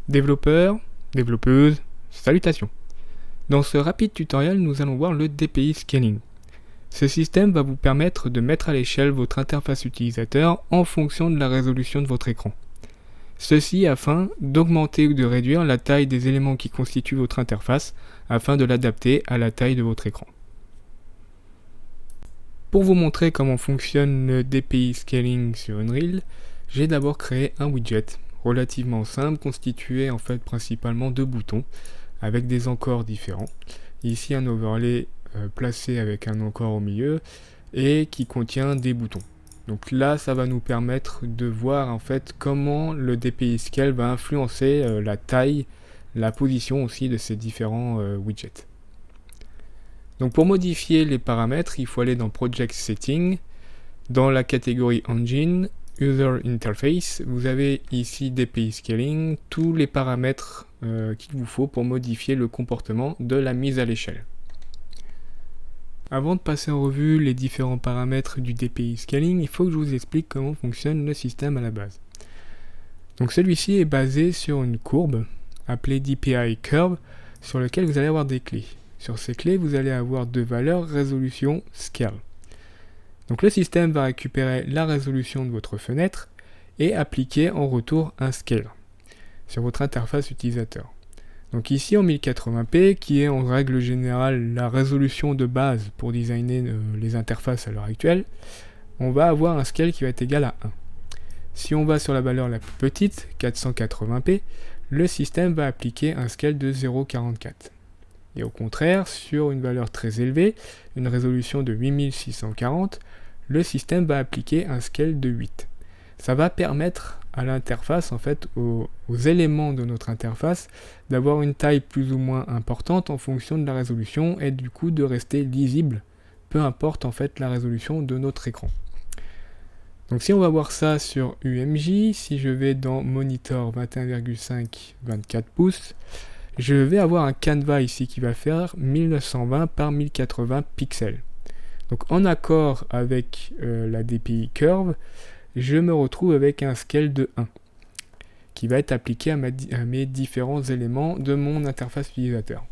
Développeurs, développeuses, salutations. Dans ce rapide tutoriel, nous allons voir le DPI Scaling. Ce système va vous permettre de mettre à l'échelle votre interface utilisateur en fonction de la résolution de votre écran. Ceci afin d'augmenter ou de réduire la taille des éléments qui constituent votre interface afin de l'adapter à la taille de votre écran. Pour vous montrer comment fonctionne le DPI Scaling sur Unreal, j'ai d'abord créé un widget relativement simple, constitué en fait principalement de boutons avec des encores différents. Ici un overlay placé avec un encore au milieu et qui contient des boutons. Donc là ça va nous permettre de voir en fait comment le DPI Scale va influencer la taille, la position aussi de ces différents widgets. Donc pour modifier les paramètres, il faut aller dans Project Setting, dans la catégorie Engine, User Interface, vous avez ici DPI Scaling, tous les paramètres qu'il vous faut pour modifier le comportement de la mise à l'échelle. Avant de passer en revue les différents paramètres du DPI Scaling, il faut que je vous explique comment fonctionne le système à la base. Donc celui-ci est basé sur une courbe appelée DPI Curve sur laquelle vous allez avoir des clés. Sur ces clés, vous allez avoir deux valeurs résolution scale. Donc le système va récupérer la résolution de votre fenêtre et appliquer en retour un scale sur votre interface utilisateur. Donc ici en 1080p, qui est en règle générale la résolution de base pour designer les interfaces à l'heure actuelle, on va avoir un scale qui va être égal à 1. Si on va sur la valeur la plus petite, 480p, le système va appliquer un scale de 0,44. Et au contraire, sur une valeur très élevée, une résolution de 8640, le système va appliquer un scale de 8. Ça va permettre à l'interface, en fait, aux éléments de notre interface, d'avoir une taille plus ou moins importante en fonction de la résolution et du coup de rester lisible, peu importe en fait la résolution de notre écran. Donc si on va voir ça sur UMJ, si je vais dans Monitor 21,5 24 pouces, je vais avoir un canevas ici qui va faire 1920 par 1080 pixels. Donc en accord avec la DPI Curve, je me retrouve avec un scale de 1 qui va être appliqué à mes différents éléments de mon interface utilisateur.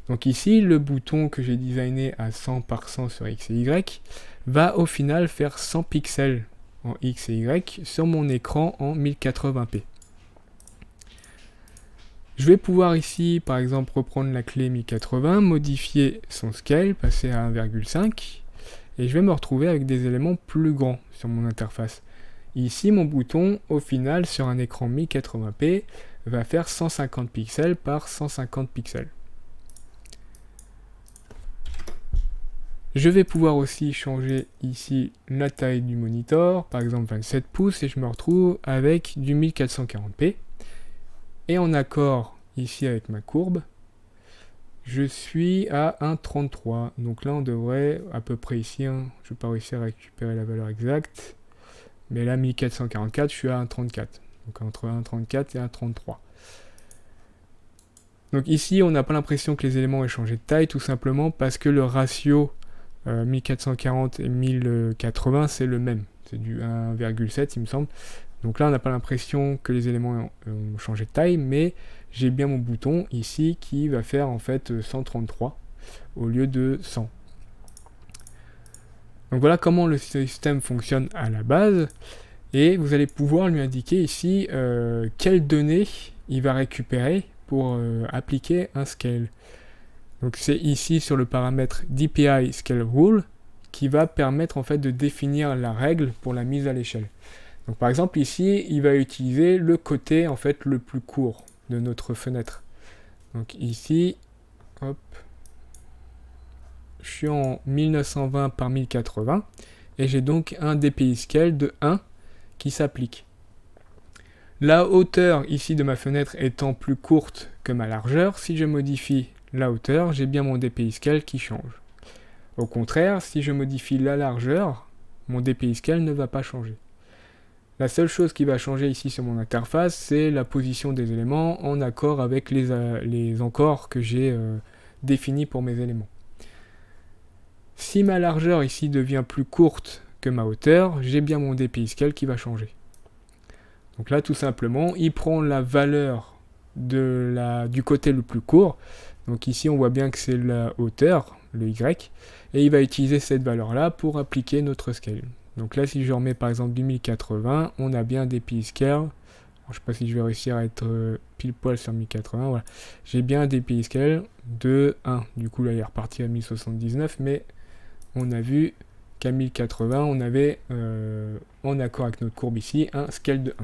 Donc ici, le bouton que j'ai designé à 100 par 100 sur X et Y va au final faire 100 pixels en X et Y sur mon écran en 1080p. Je vais pouvoir ici, par exemple, reprendre la clé 1080, modifier son scale, passer à 1,5, et je vais me retrouver avec des éléments plus grands sur mon interface. Ici, mon bouton, au final, sur un écran 1080p, va faire 150 pixels par 150 pixels. Je vais pouvoir aussi changer ici la taille du monitor, par exemple 27 pouces, et je me retrouve avec du 1440p. Et en accord ici avec ma courbe, je suis à 1,33. Donc là, on devrait à peu près ici, je ne vais pas réussir à récupérer la valeur exacte. Mais là, 1444, je suis à 1,34. Donc entre 1,34 et 1,33. Donc ici, on n'a pas l'impression que les éléments aient changé de taille, tout simplement parce que le ratio 1440 et 1080, c'est le même. C'est du 1,7, il me semble. Donc là, on n'a pas l'impression que les éléments ont changé de taille, mais j'ai bien mon bouton ici qui va faire en fait 133 au lieu de 100. Donc voilà comment le système fonctionne à la base, et vous allez pouvoir lui indiquer ici quelles données il va récupérer pour appliquer un scale. Donc c'est ici sur le paramètre DPI Scale Rule qui va permettre en fait de définir la règle pour la mise à l'échelle. Donc par exemple ici, il va utiliser le côté en fait le plus court de notre fenêtre. Donc ici, hop, je suis en 1920 par 1080 et j'ai donc un DPI Scale de 1 qui s'applique. La hauteur ici de ma fenêtre étant plus courte que ma largeur, si je modifie la hauteur, j'ai bien mon DPI Scale qui change. Au contraire, si je modifie la largeur, mon DPI Scale ne va pas changer. La seule chose qui va changer ici sur mon interface, c'est la position des éléments en accord avec les encores que j'ai définis pour mes éléments. Si ma largeur ici devient plus courte que ma hauteur, j'ai bien mon DPI Scale qui va changer. Donc là, tout simplement, il prend la valeur du côté le plus court. Donc ici on voit bien que c'est la hauteur, le Y, et il va utiliser cette valeur-là pour appliquer notre scale. Donc là si je remets par exemple du 1080, on a bien des scale. Je ne sais pas si je vais réussir à être pile poil sur 1080, voilà. J'ai bien un DPI scale de 1. Du coup là il est reparti à 1079, mais on a vu qu'à 1080 on avait, en accord avec notre courbe ici, un scale de 1.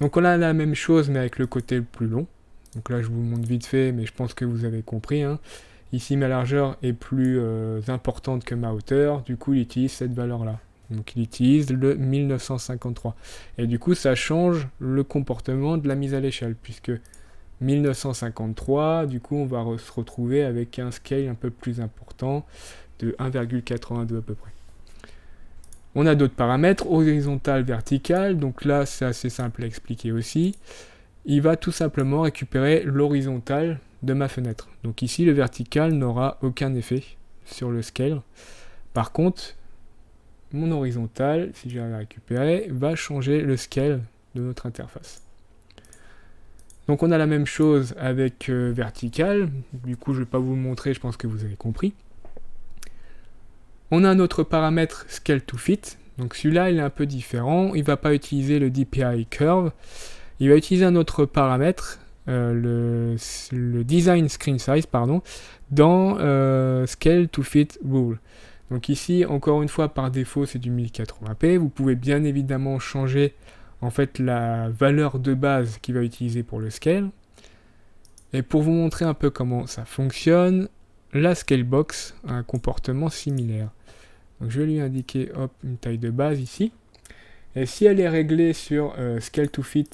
Donc on a la même chose mais avec le côté le plus long. Donc là je vous montre vite fait, mais je pense que vous avez compris. Ici ma largeur est plus importante que ma hauteur, du coup il utilise cette valeur-là. Donc il utilise le 1953. Et du coup ça change le comportement de la mise à l'échelle, puisque 1953, du coup on va se retrouver avec un scale un peu plus important de 1,82 à peu près. On a d'autres paramètres, horizontal, vertical, donc là c'est assez simple à expliquer aussi. Il va tout simplement récupérer l'horizontal de ma fenêtre. Donc ici le vertical n'aura aucun effet sur le scale. Par contre, mon horizontal, si j'arrive à récupérer, va changer le scale de notre interface. Donc on a la même chose avec vertical, du coup je ne vais pas vous le montrer, je pense que vous avez compris. On a un autre paramètre scale to fit, donc celui-là il est un peu différent, il ne va pas utiliser le DPI curve, il va utiliser un autre paramètre, le design screen size, dans scale to fit rule. Donc ici, encore une fois, par défaut, c'est du 1080p. Vous pouvez bien évidemment changer en fait la valeur de base qu'il va utiliser pour le scale. Et pour vous montrer un peu comment ça fonctionne, la Scalebox a un comportement similaire. Donc je vais lui indiquer une taille de base ici. Et si elle est réglée sur Scale to Fit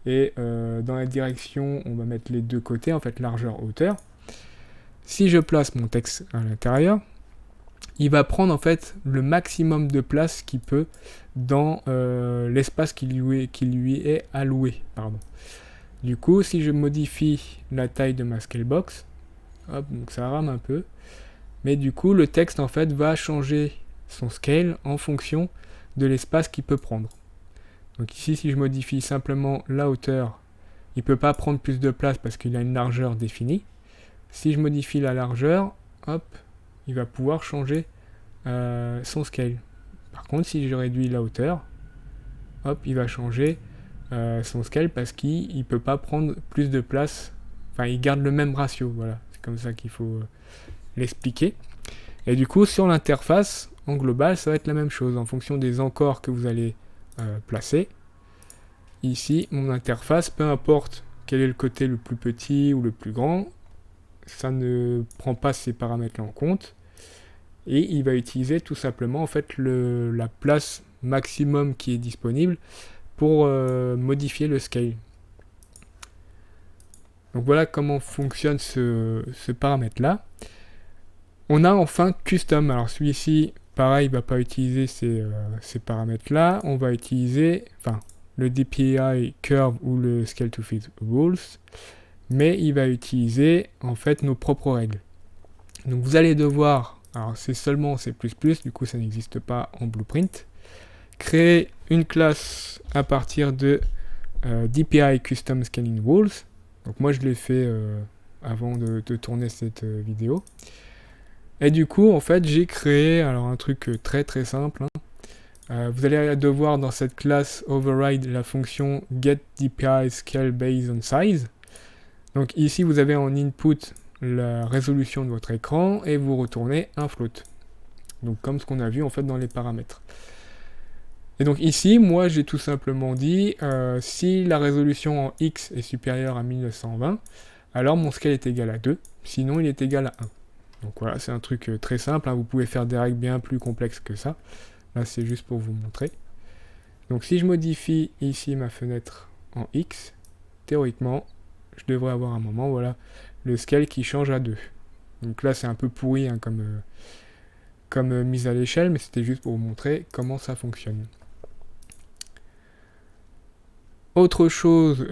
et dans la direction, on va mettre les deux côtés, en fait largeur, hauteur. Si je place mon texte à l'intérieur, il va prendre en fait le maximum de place qu'il peut dans l'espace qui lui est alloué. Du coup, si je modifie la taille de ma Scalebox, donc ça rame un peu, mais du coup le texte en fait va changer son scale en fonction de l'espace qu'il peut prendre. Donc ici, si je modifie simplement la hauteur, il ne peut pas prendre plus de place parce qu'il a une largeur définie. Si je modifie la largeur, il va pouvoir changer son scale. Par contre, si je réduis la hauteur, il va changer son scale parce qu'il ne peut pas prendre plus de place. Enfin, il garde le même ratio. Voilà, c'est comme ça qu'il faut l'expliquer. Et du coup, sur l'interface, en global, ça va être la même chose. En fonction des encores que vous allez placer, ici, mon interface, peu importe quel est le côté le plus petit ou le plus grand, ça ne prend pas ces paramètres-là en compte. Et il va utiliser tout simplement en fait la place maximum qui est disponible pour modifier le scale. Donc voilà comment fonctionne ce paramètre-là. On a enfin Custom. Alors celui-ci, pareil, il ne va pas utiliser ces paramètres-là. On va utiliser le DPI Curve ou le Scale to Fit Rules. Mais il va utiliser en fait nos propres règles. Donc vous allez devoir, alors c'est seulement en C++, du coup ça n'existe pas en Blueprint, créer une classe à partir de DPI Custom Scaling Rules. Donc moi je l'ai fait avant de tourner cette vidéo. Et du coup en fait j'ai créé un truc très très simple. Vous allez devoir dans cette classe override la fonction getDPIScaleBasedOnSize. Donc ici vous avez en input la résolution de votre écran et vous retournez un float. Donc comme ce qu'on a vu en fait dans les paramètres. Et donc ici, moi j'ai tout simplement dit si la résolution en X est supérieure à 1920, alors mon scale est égal à 2, sinon il est égal à 1. Donc voilà, c'est un truc très simple, vous pouvez faire des règles bien plus complexes que ça. Là c'est juste pour vous montrer. Donc si je modifie ici ma fenêtre en X, théoriquement, je devrais avoir un moment, le scale qui change à 2. Donc là c'est un peu pourri comme mise à l'échelle, mais c'était juste pour vous montrer comment ça fonctionne. Autre chose,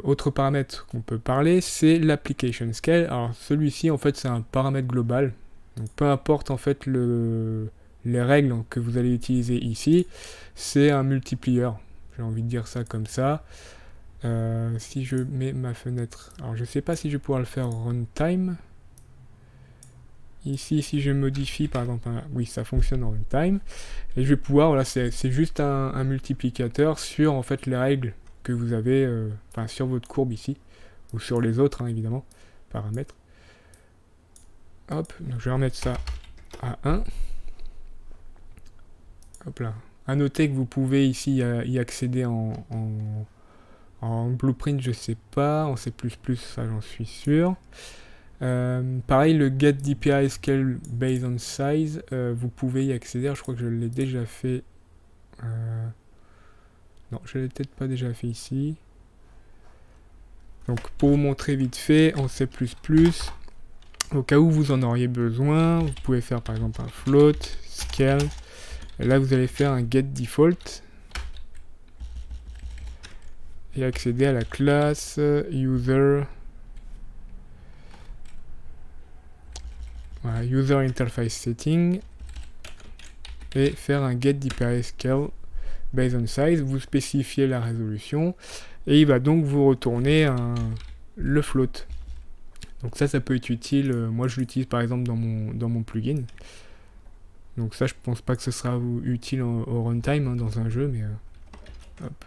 autre paramètre qu'on peut parler, c'est l'application scale. Alors celui-ci en fait c'est un paramètre global. Donc peu importe en fait les règles que vous allez utiliser ici, c'est un multiplier. J'ai envie de dire ça comme ça. Si je mets ma fenêtre, alors je sais pas si je vais pouvoir le faire en runtime. Ici, si je modifie par exemple, oui, ça fonctionne en runtime. Et je vais pouvoir, voilà, c'est juste un multiplicateur sur en fait les règles que vous avez, sur votre courbe ici, ou sur les autres, hein, évidemment, paramètres. Hop, donc je vais remettre ça à 1. Hop là. À noter que vous pouvez ici y accéder en blueprint, je sais pas, en C++, ça j'en suis sûr. Pareil, le get DPI scale based on size, vous pouvez y accéder. Je crois que je l'ai déjà fait. Non, je l'ai peut-être pas déjà fait ici. Donc, pour vous montrer vite fait, en C++, au cas où vous en auriez besoin, vous pouvez faire par exemple un float, scale. Et là, vous allez faire un get default et accéder à la classe user. Voilà, user interface setting et faire un get DPI scale based on size. Vous spécifiez la résolution et il va donc vous retourner le float. Donc ça peut être utile. Moi, je l'utilise par exemple dans mon plugin. Donc ça, je pense pas que ce sera utile au runtime hein, dans un jeu, mais hop.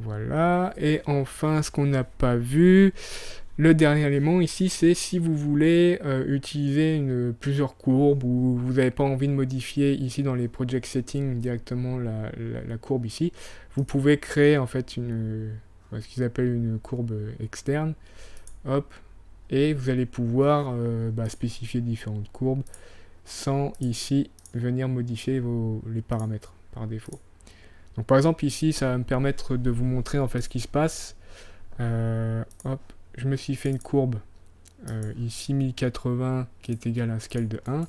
Voilà. Et enfin, ce qu'on n'a pas vu. Le dernier élément ici, c'est si vous voulez utiliser plusieurs courbes ou vous n'avez pas envie de modifier ici dans les project settings directement la courbe ici, vous pouvez créer en fait ce qu'ils appellent une courbe externe. Hop, et vous allez pouvoir spécifier différentes courbes sans ici venir modifier les paramètres par défaut. Donc par exemple ici, ça va me permettre de vous montrer en fait ce qui se passe. Hop. Je me suis fait une courbe ici 1080 qui est égale à un scale de 1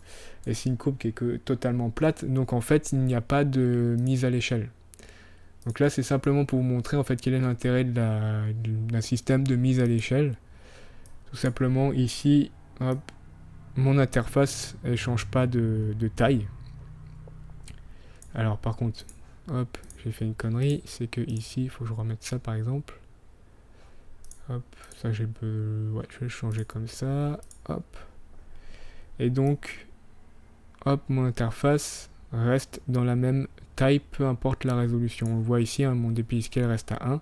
et c'est une courbe qui est totalement plate, donc en fait il n'y a pas de mise à l'échelle. Donc là c'est simplement pour vous montrer en fait quel est l'intérêt d'un système de mise à l'échelle. Tout simplement ici, hop, mon interface elle change pas de taille. Alors par contre, hop, j'ai fait une connerie, c'est que ici il faut que je remette ça par exemple. Hop, ça je vais le changer comme ça. Hop. Et donc, hop, mon interface reste dans la même taille, peu importe la résolution. On le voit ici, hein, mon DPI scale reste à 1.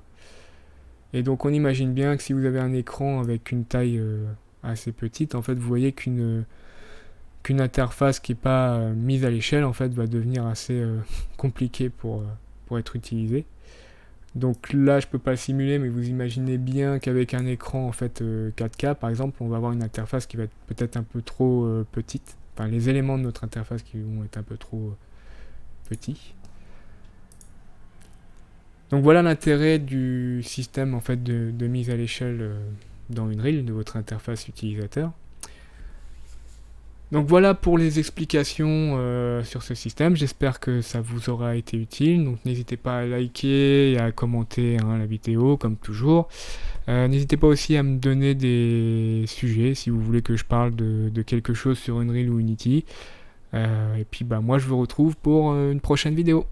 Et donc on imagine bien que si vous avez un écran avec une taille assez petite, en fait vous voyez qu'une interface qui n'est pas mise à l'échelle en fait va devenir assez compliquée pour être utilisée. Donc là, je peux pas le simuler, mais vous imaginez bien qu'avec un écran en fait 4K, par exemple, on va avoir une interface qui va être peut-être un peu trop petite. Enfin, les éléments de notre interface qui vont être un peu trop petits. Donc voilà l'intérêt du système en fait de mise à l'échelle dans Unreal de votre interface utilisateur. Donc voilà pour les explications sur ce système, j'espère que ça vous aura été utile, donc n'hésitez pas à liker et à commenter la vidéo comme toujours. N'hésitez pas aussi à me donner des sujets si vous voulez que je parle de quelque chose sur Unreal ou Unity. Et puis moi je vous retrouve pour une prochaine vidéo.